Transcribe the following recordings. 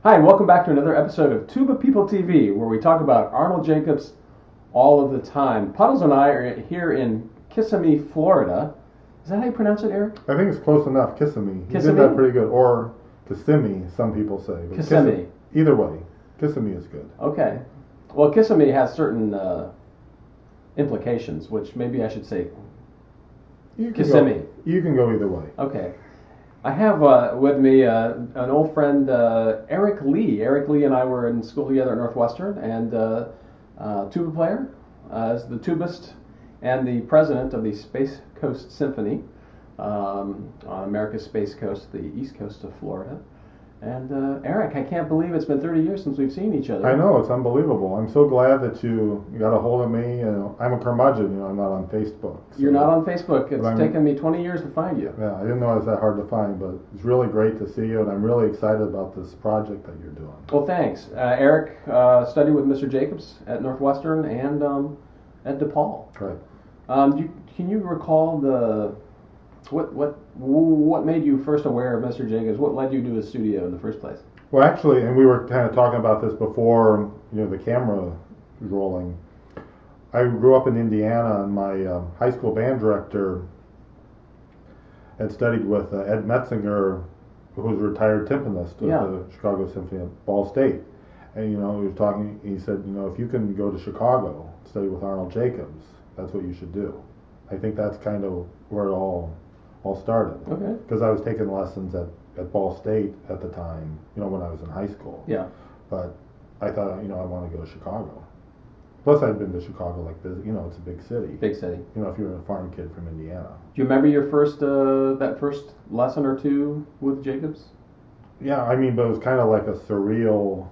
Hi, and welcome back to another episode of Tuba People TV, where we talk about Arnold Jacobs all of the time. Puddles and I are here in Kissimmee, Florida. Is that how you pronounce it, Eric? I think it's close enough. Kissimmee. You Kissimmee? did that pretty good. Or Kissimmee, some people say. But Kissimmee. Either way, Kissimmee is good. Okay. Well, Kissimmee has certain implications, which maybe I should say Kissimmee. You can go either way. Okay. I have with me an old friend, Eric Lee. Eric Lee and I were in school together at Northwestern, and tuba player, is the tubist and the president of the Space Coast Symphony on America's Space Coast, the east coast of Florida. And Eric, I can't believe it's been 30 years since we've seen each other. I know, it's unbelievable. I'm so glad that you got a hold of me. You know, I'm a curmudgeon, I'm not on Facebook. So. You're not on Facebook. It's taken me 20 years to find you. Yeah, I didn't know it was that hard to find, but it's really great to see you, and I'm really excited about this project that you're doing. Well, thanks. Eric studied with Mr. Jacobs at Northwestern and at DePaul. Right. Can you recall what made you first aware of Mr. Jacobs? What led you to his studio in the first place? Well, actually, and we were kind of talking about this before, the camera was rolling. I grew up in Indiana, and my high school band director had studied with Ed Metzinger, who was a retired timpanist of the Chicago Symphony at Ball State. And, he was talking, he said, if you can go to Chicago, study with Arnold Jacobs, that's what you should do. I think that's kind of where it all started. Okay. Because I was taking lessons at Ball State at the time, when I was in high school. Yeah. But I thought, I want to go to Chicago. Plus, I'd been to Chicago it's a big city. Big city. If you're a farm kid from Indiana. Do you remember your that first lesson or two with Jacobs? Yeah, but it was kind of like a surreal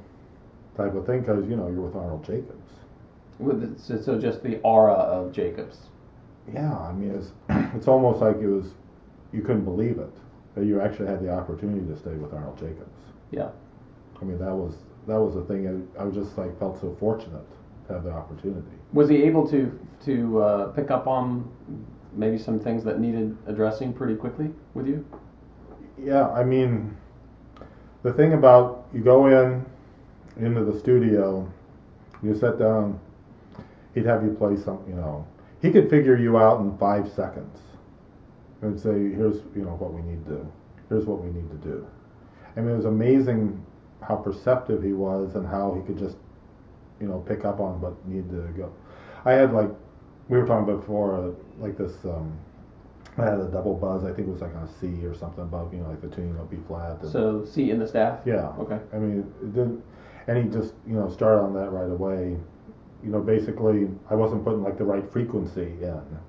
type of thing because, you're with Arnold Jacobs. So just the aura of Jacobs. Yeah, it's almost like you couldn't believe it, that you actually had the opportunity to stay with Arnold Jacobs. Yeah. That was the thing. I was just felt so fortunate to have the opportunity. Was he able to pick up on maybe some things that needed addressing pretty quickly with you? Yeah, the thing about you go into the studio, you sit down, he'd have you play something, he could figure you out in 5 seconds and say, here's what we need to do. Here's what we need to do. It was amazing how perceptive he was and how he could just, pick up on what needed to go. I had we were talking about before, this, I had a double buzz, I think it was on a C or something above, the tuning of B flat. So C in the staff? Yeah. Okay. It didn't, and he just, started on that right away. Basically, I wasn't putting the right frequency in,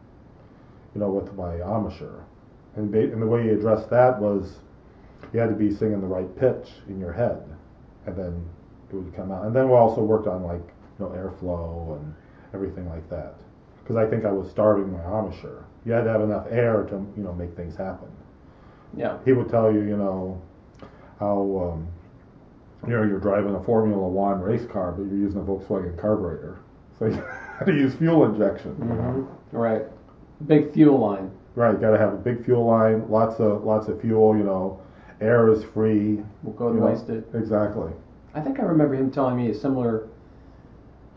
with my embouchure. And the way he addressed that was you had to be singing the right pitch in your head, and then it would come out. And then we also worked on airflow and everything like that. Because I think I was starving my embouchure. You had to have enough air to, make things happen. Yeah. He would tell you, how you're driving a Formula One race car, but you're using a Volkswagen carburetor. So you had to use fuel injection. Mm-hmm. Right. Big fuel line. Right. You got to have a big fuel line, lots of fuel. Air is free. We'll go to waste it. Exactly. I think I remember him telling me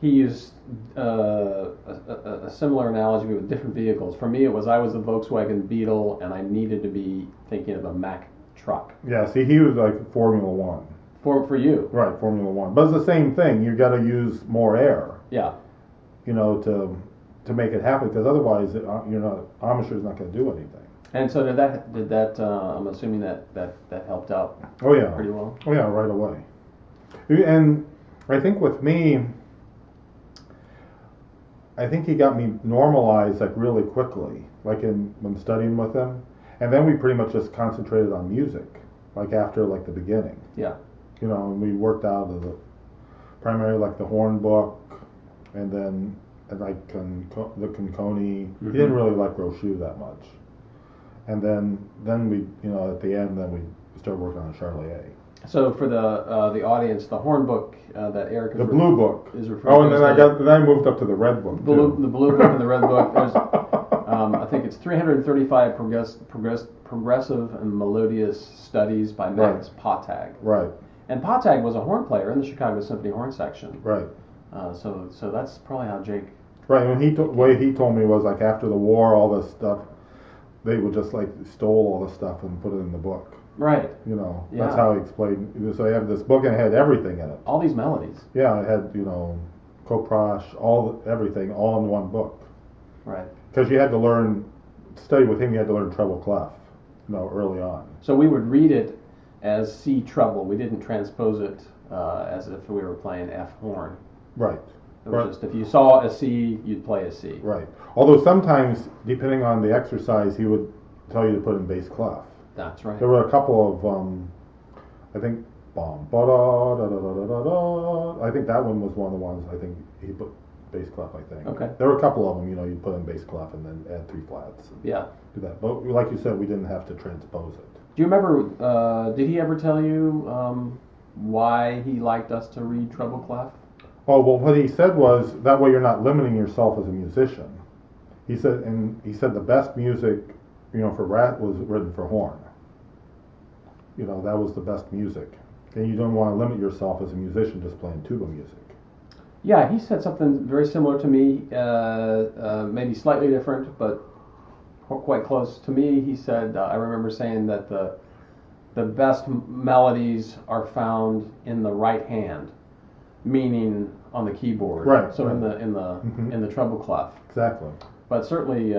he used a similar analogy with different vehicles. For me, I was a Volkswagen Beetle, and I needed to be thinking of a Mack truck. Yeah. See, he was Formula One. For you. Right, Formula One. But it's the same thing. You got to use more air. Yeah. To make it happen, because otherwise, embouchure is not going to do anything. And so did that? I'm assuming that helped out. Oh yeah. Pretty well. Oh yeah, right away. And I think with me, I think he got me normalized really quickly, when studying with him, and then we pretty much just concentrated on music, after the beginning. Yeah. And we worked out of primarily the horn book, and then the Conconi. Mm-hmm. He didn't really like Rochu that much. And then we, at the end, then we started working on Charlier. So for the audience, the horn book that Eric is the blue book is referring to. Then I moved up to the red book. The blue book and the red book. There's I think it's 335 progressive and melodious studies by Max Pottag. Right. And Pottag was a horn player in the Chicago Symphony horn section. Right. So that's probably how Jake. Right. And way he told me was like after the war, all this stuff, they would just like stole all the stuff and put it in the book. Right. You know, Yeah. that's how he explained. So I have this book and it had everything in it. All these melodies. Yeah, it had, you know, Coprash, everything, all in one book. Right. Because you had to study with him, you had to learn treble clef, you know, early on. So we would read it as C treble. We didn't transpose it as if we were playing F horn. Right. It was just if you saw a C, you'd play a C. Right. Although sometimes, depending on the exercise, he would tell you to put in bass clef. That's right. There were a couple of, I think, bom, ba da da da da da da. I think that one was one of the ones. I think he put bass clef. I think. Okay. There were a couple of them. You know, you put in bass clef and then add 3 flats. And Yeah. do that. But like you said, we didn't have to transpose it. Do you remember? Did he ever tell you why he liked us to read treble clef? Oh well, what he said was that way you're not limiting yourself as a musician. He said the best music, you know, for rat was written for horn. You know, that was the best music, and you don't want to limit yourself as a musician just playing tuba music. Yeah, he said something very similar to me, maybe slightly different, but quite close to me. He said, I remember saying that the best melodies are found in the right hand, meaning on the keyboard. Right. So right. in the treble clef. Exactly. But certainly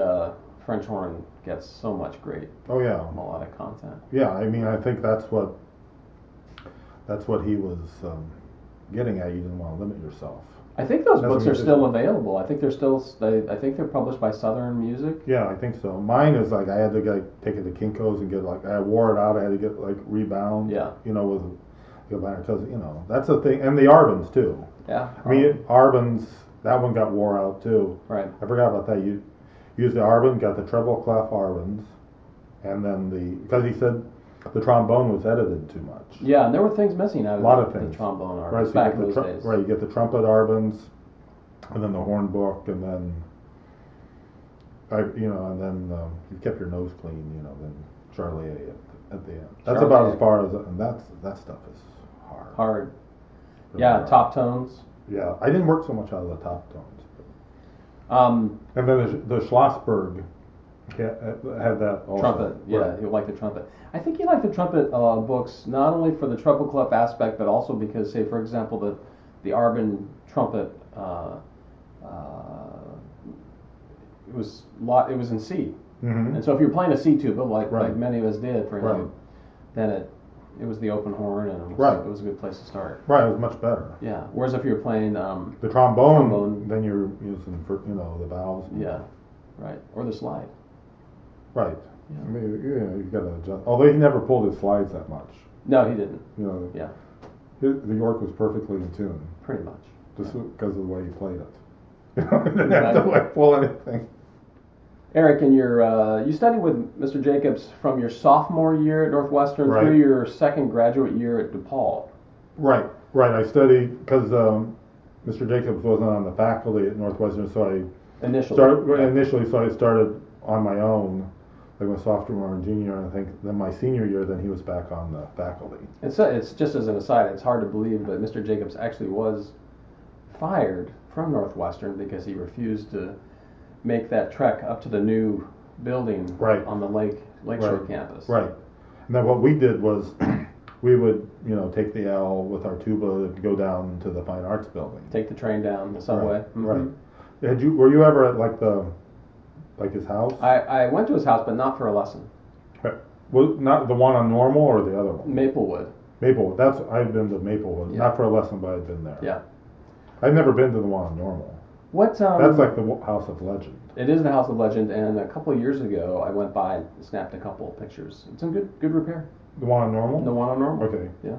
French horn gets so much great Oh yeah. melodic content. Yeah. I mean, I think that's what he was getting at. You didn't want to limit yourself. I think those As a books are musician. still available. I think I think they're published by Southern Music. Yeah, I think so. Mine is like I had to take it to Kinko's and get I wore it out. I had to get rebound. Yeah. You know, with because you know that's the thing, and the Arbans too. Yeah. I mean, Arbans, that one got wore out too. Right. I forgot about that. You used the Arban, got the treble clef Arbans, and then because he said the trombone was edited too much. Yeah, and there were things missing out of A lot of the things. trombone Right, artists so you back get in the those days. right, you get the trumpet Arbans, and then the horn book, and then and then you kept your nose clean, you know, then Charlie A at the end. That's Charlie about A. as far as, and that stuff is hard. Hard. Really Yeah, hard. top tones. Yeah, I didn't work so much out of the top tones. Um, And then the Schlossberg had that also. Trumpet, yeah, Right. he liked the trumpet. I think he liked the trumpet books not only for the treble clef aspect, but also because, say, for example, the Arban trumpet, it was in C, Mm-hmm. and so if you're playing a C tuba, like Right. many of us did for him, Right. then it was the open horn, and Right. it was a good place to start. Right, it was much better. Yeah. Whereas if you're playing, The trombone, Trombone. then you're using for the valves. yeah, right, or the slide. Right. Yeah. I mean, you got to adjust. Although he never pulled his slides that much. No, he didn't. You know, Yeah, the York was perfectly in tune, pretty much. just because of the way he played it. You know, he didn't have to Exactly. pull anything. Eric, in you studied with Mr. Jacobs from your sophomore year at Northwestern Right. through your second graduate year at DePaul. Right. I studied because Mr. Jacobs wasn't on the faculty at Northwestern, so I started on my own, like my sophomore and junior, and I think then my senior year, then he was back on the faculty. And so it's just as an aside, it's hard to believe, but Mr. Jacobs actually was fired from Northwestern because he refused to make that trek up to the new building Right. on the Lakeshore Right. campus. Right. And then what we did was we would, take the L with our tuba and go down to the Fine Arts Building. Take the train down the subway. Right. Mhm. Right. Were you ever at his house? I went to his house, but not for a lesson. Right. Was not the one on Normal or the other one? Maplewood. Maplewood. I've been to Maplewood. Yeah. Not for a lesson, but I've been there. Yeah. I've never been to the one on Normal. What? That's like the House of Legend. It is the House of Legend, and a couple of years ago, I went by and snapped a couple of pictures. It's in good repair. The one on Normal? The one on Normal. Okay. Yeah.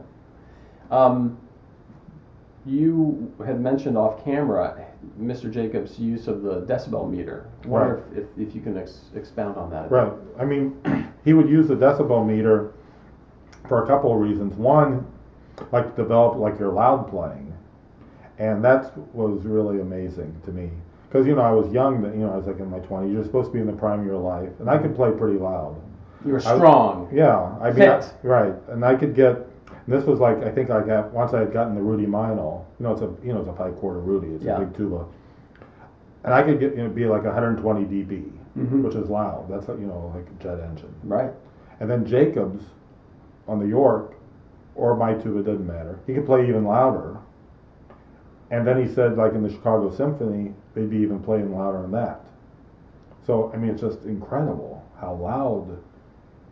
You had mentioned off camera Mr. Jacobs' use of the decibel meter. I wonder if you can expound on that. Right. I mean, he would use the decibel meter for a couple of reasons. One, like to develop like your loud playing, and that was really amazing to me because I was young. I was like in my 20s. You're supposed to be in the prime of your life, and I could play pretty loud. You were strong. I mean, Fit. right, and I could get. And this was like, I think once I had gotten the Rudy Meinl, it's a 5/4 Rudy, it's Yeah. a big tuba, and I could get be like 120 dB, Mhm. which is loud. That's like a jet engine. Right. And then Jacobs on the York or my tuba, doesn't matter. He could play even louder. And then he said, like in the Chicago Symphony, they'd be even playing louder than that. So I mean, it's just incredible how loud.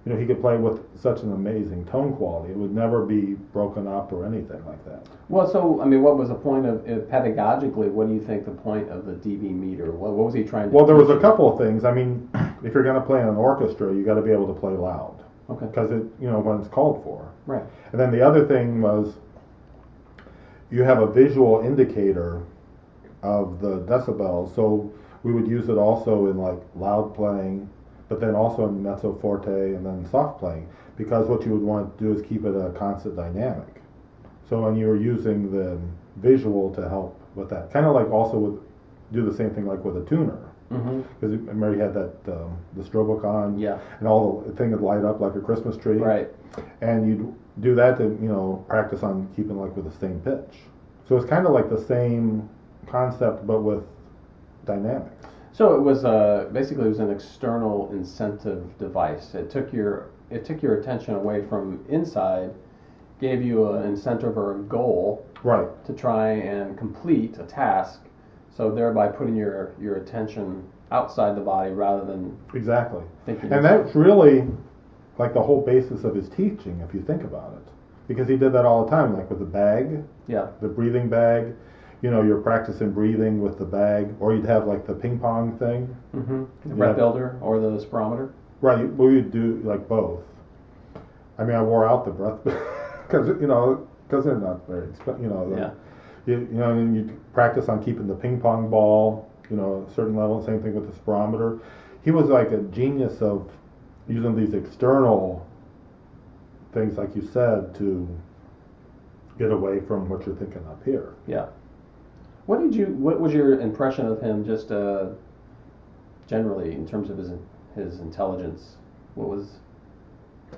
He could play with such an amazing tone quality. It would never be broken up or anything like that. Well, so I mean, what was the point of pedagogically? What do you think the point of the dB meter? What was he trying to? Well, there was teach a you? couple of things. I mean, if you're going to play in an orchestra, you got to be able to play loud. Okay. Because when it's called for. Right. And then the other thing was, you have a visual indicator of the decibels. So we would use it also in like loud playing, but then also in mezzo forte and then soft playing, because what you would want to do is keep it a constant dynamic. So when you're using the visual to help with that, kind of like also do the same thing like with a tuner. Because remember you had that the strobocon, Yeah. and all the thing would light up like a Christmas tree, Right. and you'd do that to practice on keeping like with the same pitch. So it's kind of like the same concept but with dynamics. So it was basically it was an external incentive device. It took your attention away from inside, gave you an incentive or a goal Right. to try and complete a task. So thereby putting your attention outside the body rather than Exactly. thinking. And that's really like the whole basis of his teaching, if you think about it, because he did that all the time, like with the bag, Yeah. the breathing bag. You're practicing breathing with the bag, or you'd have like the ping pong thing. Mm-hmm. The breath builder or the spirometer. Right, we would do like both. I mean, I wore out the breath because they're not very expensive. Yeah. And you practice on keeping the ping pong ball, a certain level. Same thing with the spirometer. He was like a genius of using these external things, like you said, to get away from what you're thinking up here. Yeah. What was your impression of him, just generally in terms of his intelligence? What was?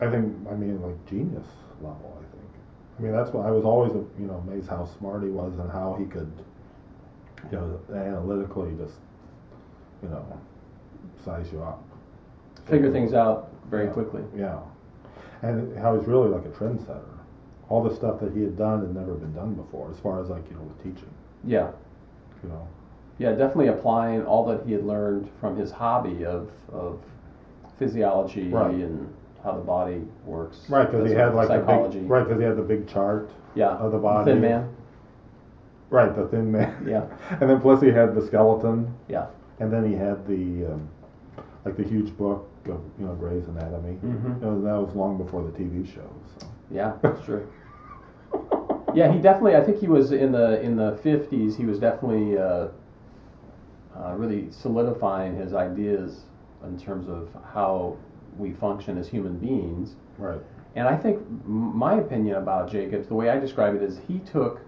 I mean, like genius level. I think. I mean, that's what I was always, amazed how smart he was and how he could, analytically just, size you up. Figure things out very quickly. Yeah, and how he's really like a trendsetter. All the stuff that he had done had never been done before, as far as like with teaching. Yeah. You know. Yeah, definitely applying all that he had learned from his hobby of physiology Right. and how the body works. Right, because he had like psychology. because he had the big chart. Yeah. Of the body. Thin man. Right, the thin man. Yeah. And then plus he had the skeleton. Yeah. And then he had the like the huge book of Grey's Anatomy. Mm-hmm. That was long before the TV show. So. Yeah, that's true. Yeah, he definitely. I think he was in the 50s. He was definitely really solidifying his ideas in terms of how we function as human beings. Right. And I think my opinion about Jacobs, the way I describe it, is he took,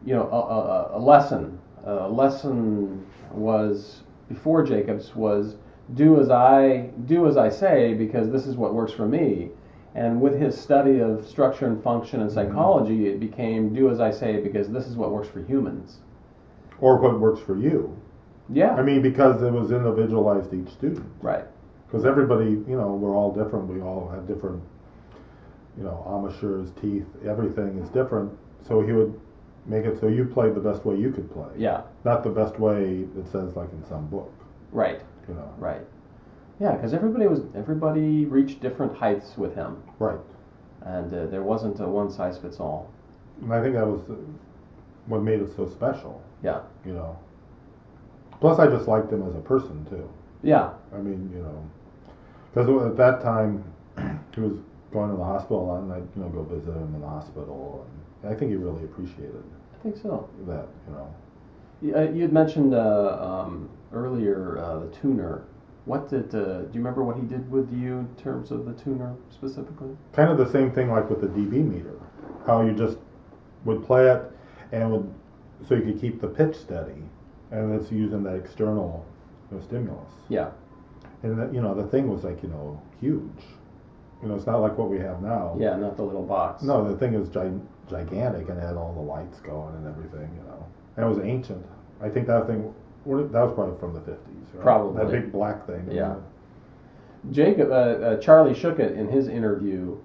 a lesson. A lesson was before Jacobs was do as I say because this is what works for me. And with his study of structure and function and psychology, it became do as I say because this is what works for humans. Or what works for you. Yeah. I mean, because it was individualized each student. Right. Because everybody, we're all different. We all have different, embouchures, teeth. Everything is different. So he would make it so you played the best way you could play. Yeah. Not the best way it says like in some book. Right. Right. Yeah, because everybody reached different heights with him. Right. And there wasn't a one size fits all. And I think that was what made it so special. Yeah. Plus, I just liked him as a person too. Yeah. I mean, because at that time he was going to the hospital a lot, and I'd go visit him in the hospital, and I think he really appreciated. I think so. That. You had mentioned earlier the tuner. What do you remember what he did with you in terms of the tuner specifically? Kind of the same thing like with the dB meter, how you just would play it and so you could keep the pitch steady, and it's using that external stimulus. Yeah. And the thing was like huge. it's not like what we have now. Yeah, not the little box. No, the thing is gigantic and had all the lights going and everything, And it was ancient. I think that thing, that was probably from the 50s, right? Probably. That big black thing. Yeah. Charlie Shookett in his interview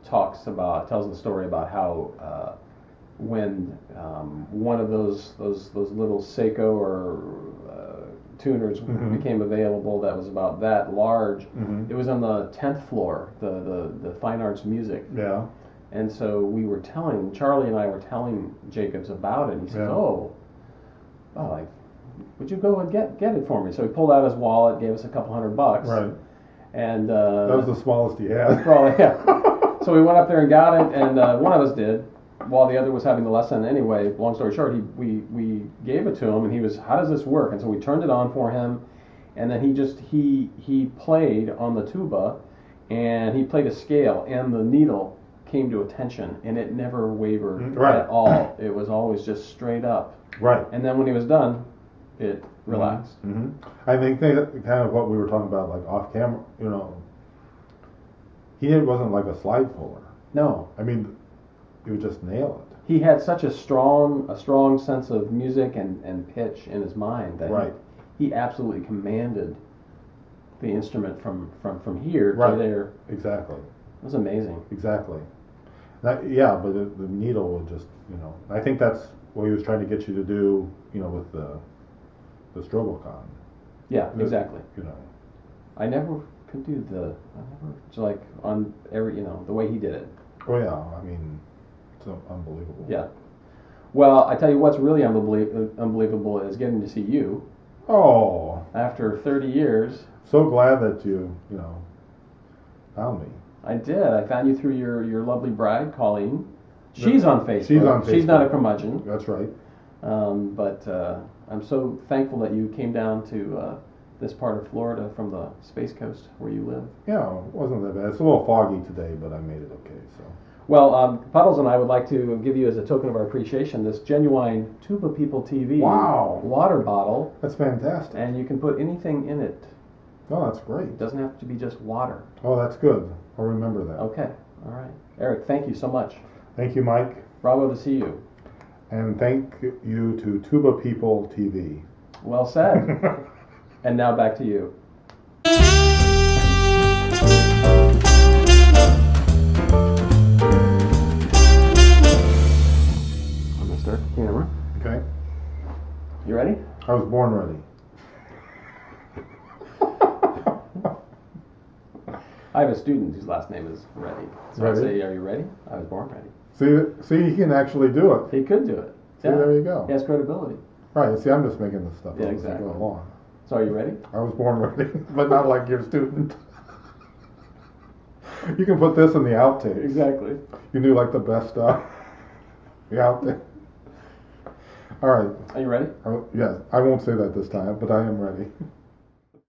tells the story about how when one of those little Seiko or tuners became available that was about that large, it was on the 10th floor, the fine arts music. Yeah. And so Charlie and I were telling Jacobs about it, and he said, would you go and get it for me? So he pulled out his wallet, gave us a couple $100. Right. And that was the smallest he had. Probably, yeah. So we went up there and got it, and one of us did, while the other was having the lesson. Anyway, long story short, we gave it to him, and he was, how does this work? And so we turned it on for him, and then he played on the tuba, and he played a scale, and the needle came to attention, and it never wavered at all. It was always just straight up. Right. And then when he was done, it relaxed. I think that kind of what we were talking about, like off camera, he wasn't like a slide puller. No. I mean, he would just nail it. He had such a strong sense of music and pitch in his mind that he absolutely commanded the instrument from here to there. Exactly. It was amazing. Exactly. But the needle would just, I think that's what he was trying to get you to do, with the Strobelcon. Yeah, exactly. I never could do on every, the way he did it. Oh yeah, I mean, it's unbelievable. Yeah. Well, I tell you what's really unbelievable is getting to see you. Oh. After 30 years. So glad that you found me. I did. I found you through your lovely bride, Colleen. She's on Facebook. She's on Facebook. She's not a curmudgeon. That's right. But I'm so thankful that you came down to this part of Florida from the Space Coast where you live. Yeah, it wasn't that bad. It's a little foggy today, but I made it okay. So. Well, Puddles and I would like to give you, as a token of our appreciation, this genuine Tuba People TV water bottle. That's fantastic. And you can put anything in it. Oh, that's great. It doesn't have to be just water. Oh, that's good. I'll remember that. Okay. All right. Eric, thank you so much. Thank you, Mike. Bravo to see you. And thank you to Tuba People TV. Well said. And now back to you. I'm going to start the camera. Okay. You ready? I was born ready. I have a student whose last name is Ready. So I say, are you ready? I was born ready. See, he can actually do it. He could do it. See, there you go. He has credibility. Right, see, I'm just making this stuff up exactly. as I go along. So are you ready? I was born ready, but not like your student. You can put this in the outtakes. Exactly. You do like the best stuff. The outtake. All right. Are you ready? Yes, I won't say that this time, but I am ready.